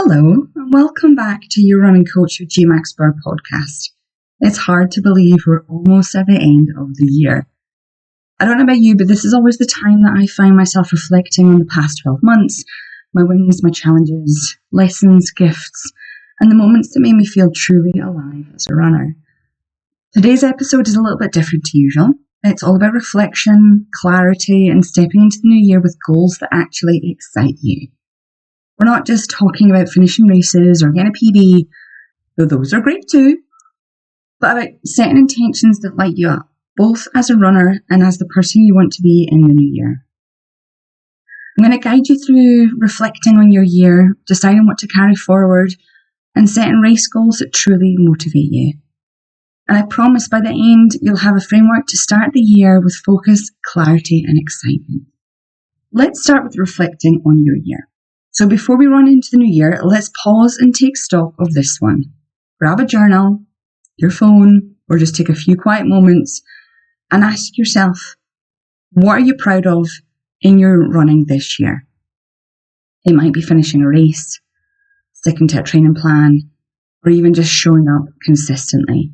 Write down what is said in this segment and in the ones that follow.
Hello, and welcome back to your Running Coach with GMacSpurr podcast. It's hard to believe we're almost at the end of the year. I don't know about you, but this is always the time that I find myself reflecting on the past 12 months, my wins, my challenges, lessons, gifts, and the moments that made me feel truly alive as a runner. Today's episode is a little bit different to usual. It's all about reflection, clarity, and stepping into the new year with goals that actually excite you. We're not just talking about finishing races or getting a PB, though those are great too, but about setting intentions that light you up, both as a runner and as the person you want to be in the new year. I'm going to guide you through reflecting on your year, deciding what to carry forward, and setting race goals that truly motivate you. And I promise by the end, you'll have a framework to start the year with focus, clarity, and excitement. Let's start with reflecting on your year. So before we run into the new year, let's pause and take stock of this one. Grab a journal, your phone, or just take a few quiet moments and ask yourself, what are you proud of in your running this year? It might be finishing a race, sticking to a training plan, or even just showing up consistently.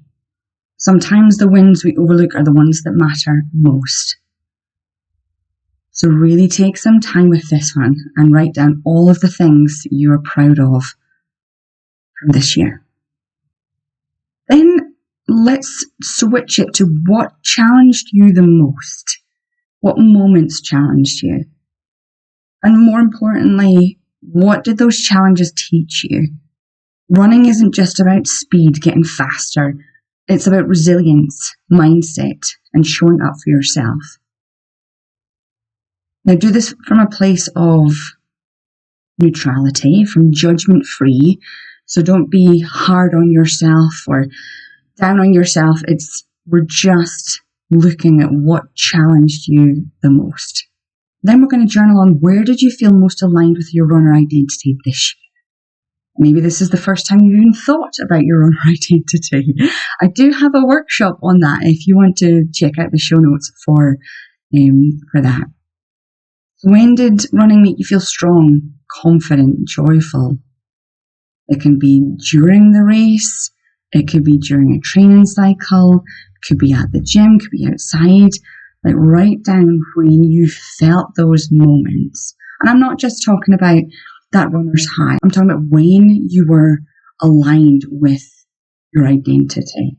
Sometimes the wins we overlook are the ones that matter most. So really take some time with this one and write down all of the things you are proud of from this year. Then let's switch it to what challenged you the most. What moments challenged you? And more importantly, what did those challenges teach you? Running isn't just about speed, getting faster. It's about resilience, mindset, and showing up for yourself. Now do this from a place of neutrality, from judgment-free. So don't be hard on yourself or down on yourself. We're just looking at what challenged you the most. Then we're going to journal on where did you feel most aligned with your runner identity this year. Maybe this is the first time you've even thought about your runner identity. I do have a workshop on that if you want to check out the show notes for that. When did running make you feel strong, confident, joyful? It can be during the race, it could be during a training cycle, it could be at the gym, it could be outside. Like write down when you felt those moments. And I'm not just talking about that runner's high. I'm talking about when you were aligned with your identity.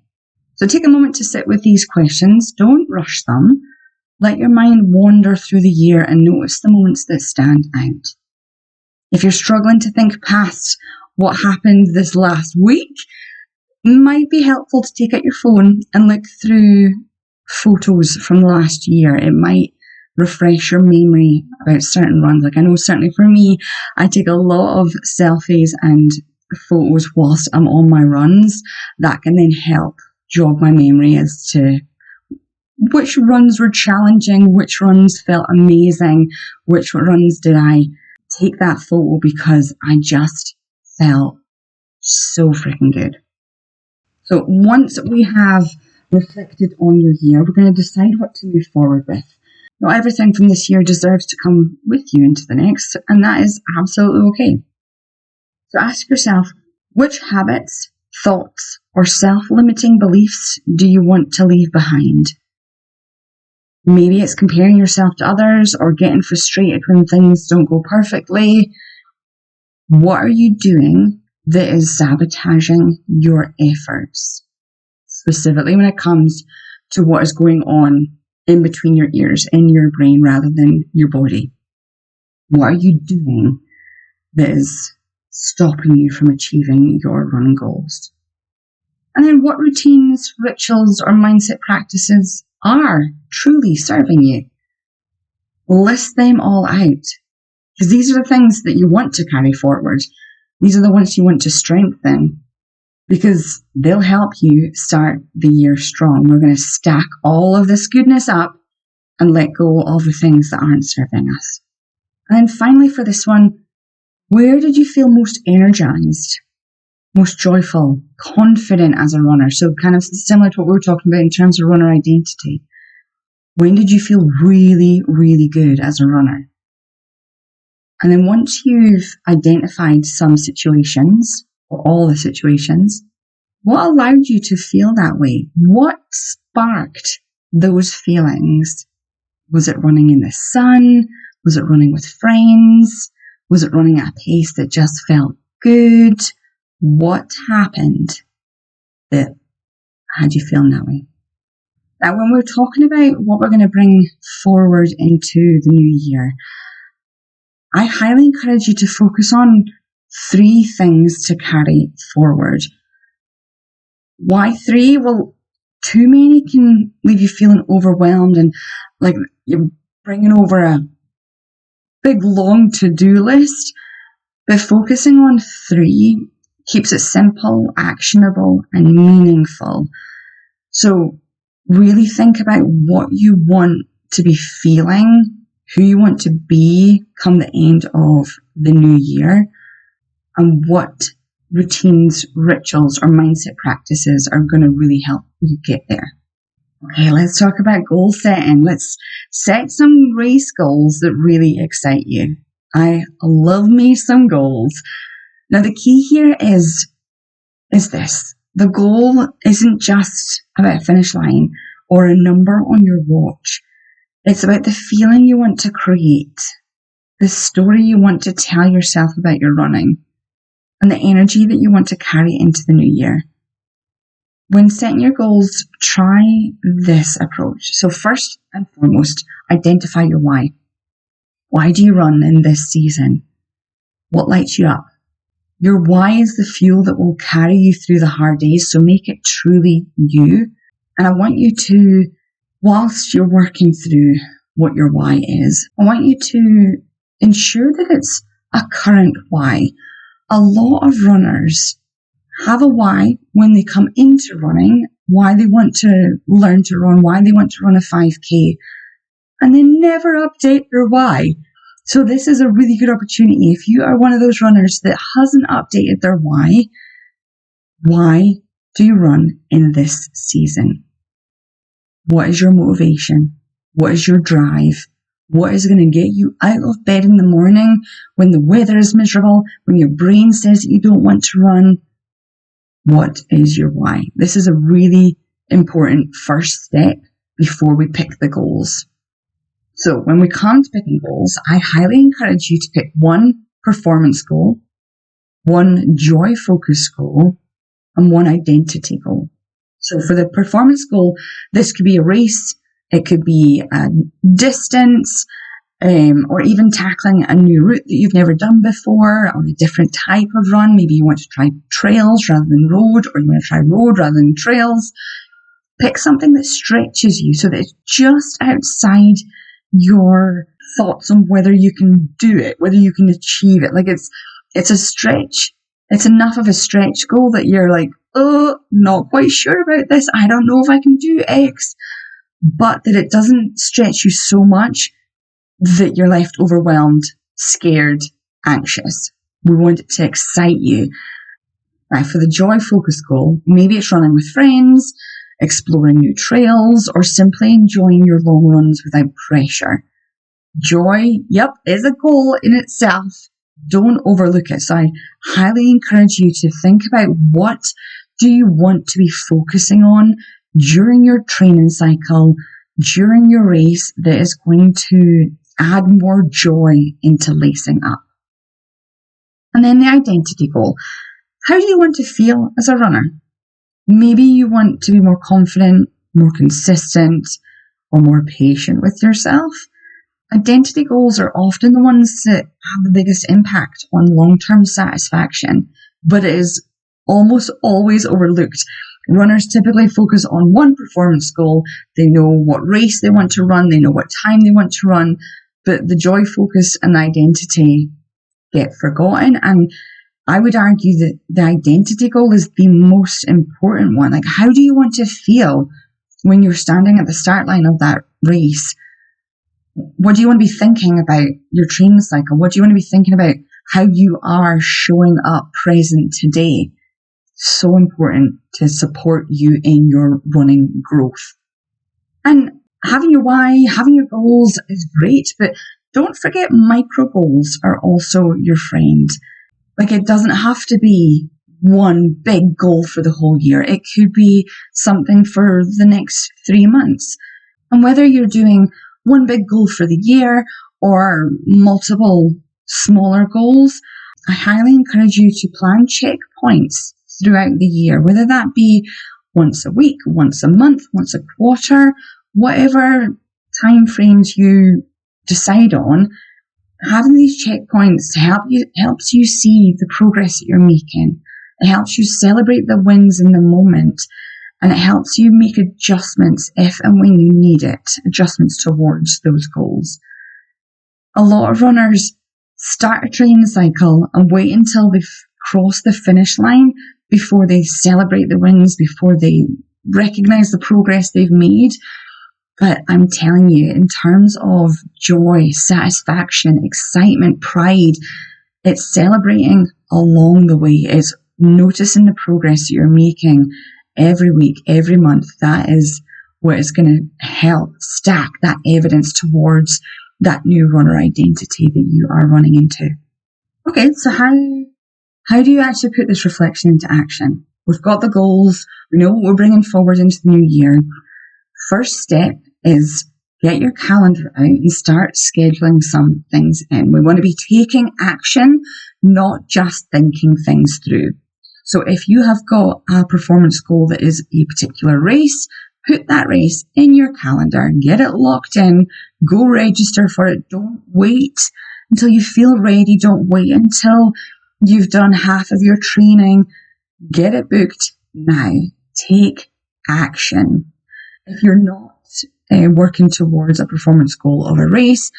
So take a moment to sit with these questions. Don't rush them. Let your mind wander through the year and notice the moments that stand out. If you're struggling to think past what happened this last week, it might be helpful to take out your phone and look through photos from the last year. It might refresh your memory about certain runs. Like I know certainly for me, I take a lot of selfies and photos whilst I'm on my runs. That can then help jog my memory as to which runs were challenging, which runs felt amazing, which runs did I take that photo because I just felt so freaking good. So once we have reflected on your year, we're going to decide what to move forward with. Not everything from this year deserves to come with you into the next, and that is absolutely okay. So ask yourself, which habits, thoughts, or self-limiting beliefs do you want to leave behind? Maybe it's comparing yourself to others or getting frustrated when things don't go perfectly. What are you doing that is sabotaging your efforts? Specifically when it comes to what is going on in between your ears, in your brain rather than your body. What are you doing that is stopping you from achieving your running goals? And then what routines, rituals, or mindset practices are truly serving you? List them all out, because these are the things that you want to carry forward. These are the ones you want to strengthen, because they'll help you start the year strong. We're going to stack all of this goodness up and let go of the things that aren't serving us. And then finally for this one, where did you feel most energized, most joyful, confident as a runner? So kind of similar to what we were talking about in terms of runner identity. When did you feel really, really good as a runner? And then once you've identified some situations, or all the situations, what allowed you to feel that way? What sparked those feelings? Was it running in the sun? Was it running with friends? Was it running at a pace that just felt good? What happened that had you feeling that way? Now, when we're talking about what we're going to bring forward into the new year, I highly encourage you to focus on 3 things to carry forward. Why 3? Well, too many can leave you feeling overwhelmed and like you're bringing over a big long to-do list. But focusing on 3 keeps it simple, actionable, and meaningful. So really think about what you want to be feeling, who you want to be come the end of the new year, and what routines, rituals, or mindset practices are going to really help you get there. Okay, let's talk about goal setting. Let's set some race goals that really excite you. I love me some goals. Now, the key here is this. The goal isn't just about a finish line or a number on your watch. It's about the feeling you want to create, the story you want to tell yourself about your running, and the energy that you want to carry into the new year. When setting your goals, try this approach. So first and foremost, identify your why. Why do you run in this season? What lights you up? Your why is the fuel that will carry you through the hard days, so make it truly you. And I want you to, whilst you're working through what your why is, I want you to ensure that it's a current why. A lot of runners have a why when they come into running, why they want to learn to run, why they want to run a 5K, and they never update their why. So this is a really good opportunity. If you are one of those runners that hasn't updated their why do you run in this season? What is your motivation? What is your drive? What is going to get you out of bed in the morning when the weather is miserable, when your brain says that you don't want to run? What is your why? This is a really important first step before we pick the goals. So when we come to picking goals, I highly encourage you to pick one performance goal, one joy-focused goal, and one identity goal. So for the performance goal, this could be a race, it could be a distance, or even tackling a new route that you've never done before, or a different type of run. Maybe you want to try trails rather than road, or you want to try road rather than trails. Pick something that stretches you so that it's just outside your thoughts on whether you can do it, whether you can achieve it. Like it's a stretch. It's enough of a stretch goal that you're like, oh, not quite sure about this. I don't know if I can do X. But that it doesn't stretch you so much that you're left overwhelmed, scared, anxious. We want it to excite you. Right, for the joy-focused goal, maybe it's running with friends, exploring new trails, or simply enjoying your long runs without pressure. Joy, is a goal in itself. Don't overlook it. So I highly encourage you to think about what do you want to be focusing on during your training cycle, during your race, that is going to add more joy into lacing up. And then the identity goal. How do you want to feel as a runner? Maybe you want to be more confident, more consistent, or more patient with yourself. Identity goals are often the ones that have the biggest impact on long-term satisfaction, but it is almost always overlooked. Runners typically focus on one performance goal. They know what race they want to run. They know what time they want to run. But the joy, focus, and identity get forgotten. And I would argue that the identity goal is the most important one. Like, how do you want to feel when you're standing at the start line of that race? What do you want to be thinking about your training cycle? What do you want to be thinking about how you are showing up present today? So important to support you in your running growth. And having your why, having your goals is great, but don't forget micro goals are also your friend. Like, it doesn't have to be one big goal for the whole year. It could be something for the next 3 months. And whether you're doing one big goal for the year or multiple smaller goals, I highly encourage you to plan checkpoints throughout the year, whether that be once a week, once a month, once a quarter, whatever time frames you decide on. Having these checkpoints helps you see the progress that you're making. It helps you celebrate the wins in the moment, and it helps you make adjustments if and when you need it, adjustments towards those goals. A lot of runners start a training cycle and wait until they've crossed the finish line before they celebrate the wins, before they recognize the progress they've made. But I'm telling you, in terms of joy, satisfaction, excitement, pride, it's celebrating along the way. It's noticing the progress that you're making every week, every month. That is what is going to help stack that evidence towards that new runner identity that you are running into. Okay, so how do you actually put this reflection into action? We've got the goals. We know what we're bringing forward into the new year. First step is get your calendar out and start scheduling some things in. We want to be taking action, not just thinking things through. So if you have got a performance goal that is a particular race, put that race in your calendar, get it locked in, go register for it. Don't wait until you feel ready. Don't wait until you've done half of your training. Get it booked now. Take action. If you're not working towards a performance goal of a race,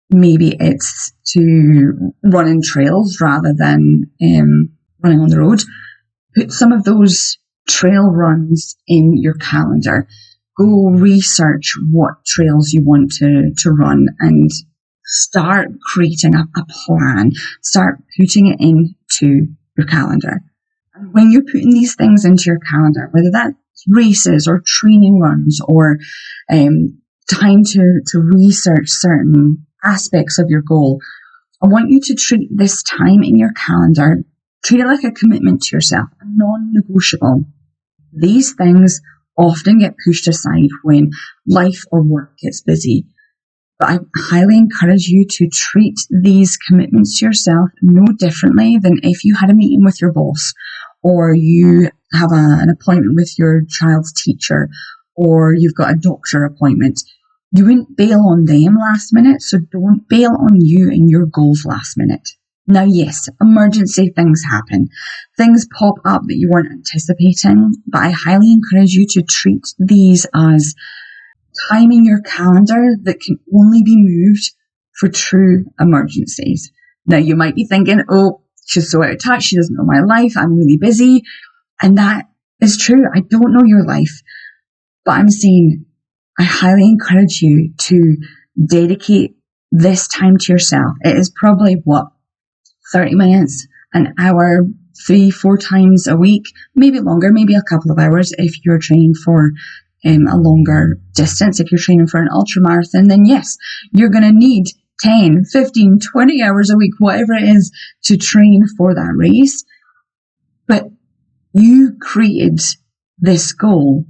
maybe it's to run in trails rather than running on the road. Put some of those trail runs in your calendar. Go research what trails you want to run and start creating a plan. Start putting it into your calendar. And when you're putting these things into your calendar, whether that's races or training runs or time to research certain aspects of your goal, I want you to treat this time in your calendar, treat it like a commitment to yourself, a non-negotiable. These things often get pushed aside when life or work gets busy. But I highly encourage you to treat these commitments to yourself no differently than if you had a meeting with your boss, or you have an appointment with your child's teacher, or you've got a doctor appointment. You wouldn't bail on them last minute, so don't bail on you and your goals last minute. Now, yes, emergency things happen. Things pop up that you weren't anticipating, but I highly encourage you to treat these as time in your calendar that can only be moved for true emergencies. Now, you might be thinking, oh, she's so out of touch, she doesn't know my life, I'm really busy. And that is true. I don't know your life. But I'm saying I highly encourage you to dedicate this time to yourself. It is probably, 30 minutes, an hour, 3-4 times a week, maybe longer, maybe a couple of hours if you're training for a longer distance. If you're training for an ultramarathon, then yes, you're going to need 10, 15, 20 hours a week, whatever it is, to train for that race. But you created this goal.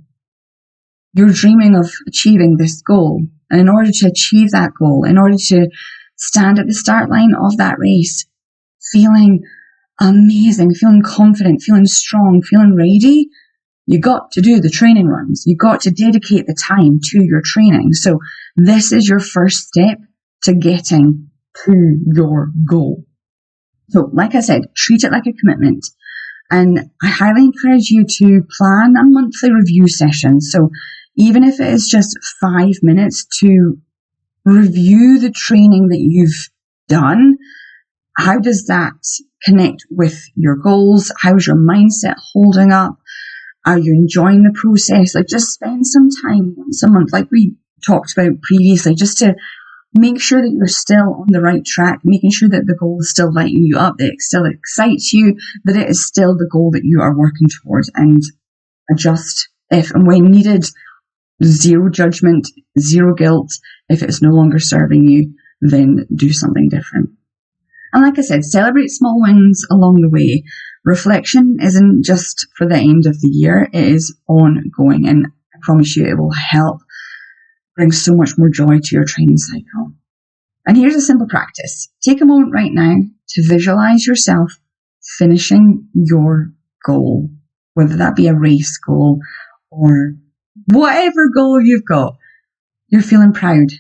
You're dreaming of achieving this goal. And in order to achieve that goal, in order to stand at the start line of that race, feeling amazing, feeling confident, feeling strong, feeling ready, you got to do the training runs. You got to dedicate the time to your training. So this is your first step to getting to your goal. So like I said, treat it like a commitment. And I highly encourage you to plan a monthly review session. So even if it is just 5 minutes to review the training that you've done, how does that connect with your goals? How's your mindset holding up? Are you enjoying the process? Like, just spend some time once a month, like we talked about previously, just to make sure that you're still on the right track, making sure that the goal is still lighting you up, that it still excites you, that it is still the goal that you are working towards, and adjust if and when needed. Zero judgment, zero guilt if it's no longer serving you. then do something different. And like I said, celebrate small wins along the way. Reflection isn't just for the end of the year, it is ongoing, and I promise you it will help bring so much more joy to your training cycle. And here's a simple practice. Take a moment right now to visualize yourself finishing your goal, whether that be a race goal or whatever goal you've got. You're feeling proud,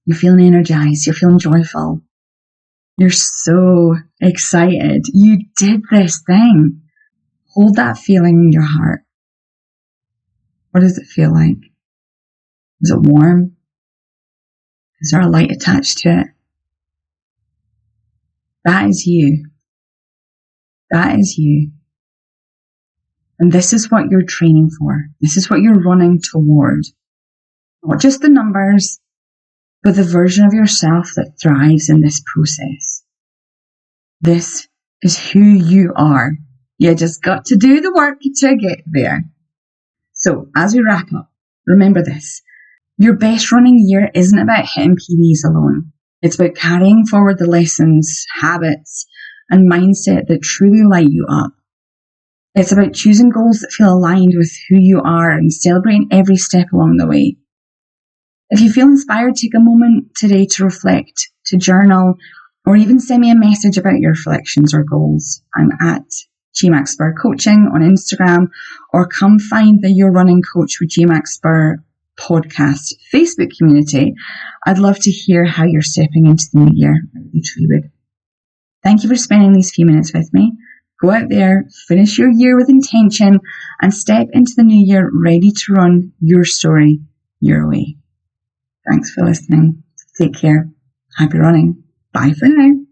you're feeling energized, you're feeling joyful. You're so excited. You did this thing. Hold that feeling in your heart. What does it feel like? Is it warm? Is there a light attached to it? That is you. That is you. And this is what you're training for. This is what you're running toward. Not just the numbers, but the version of yourself that thrives in this process. This is who you are. You just got to do the work to get there. So, as we wrap up, remember this. Your best running year isn't about hitting PBs alone. It's about carrying forward the lessons, habits, and mindset that truly light you up. It's about choosing goals that feel aligned with who you are and celebrating every step along the way. If you feel inspired, take a moment today to reflect, to journal, or even send me a message about your reflections or goals. I'm at GMacSpurr Coaching on Instagram, or come find the Your Running Coach with GMacSpurr podcast Facebook community. I'd love to hear how you're stepping into the new year. I really truly would. Thank you for spending these few minutes with me. Go out there, finish your year with intention, and step into the new year ready to run your story your way. Thanks for listening. Take care. Happy running. Bye for now.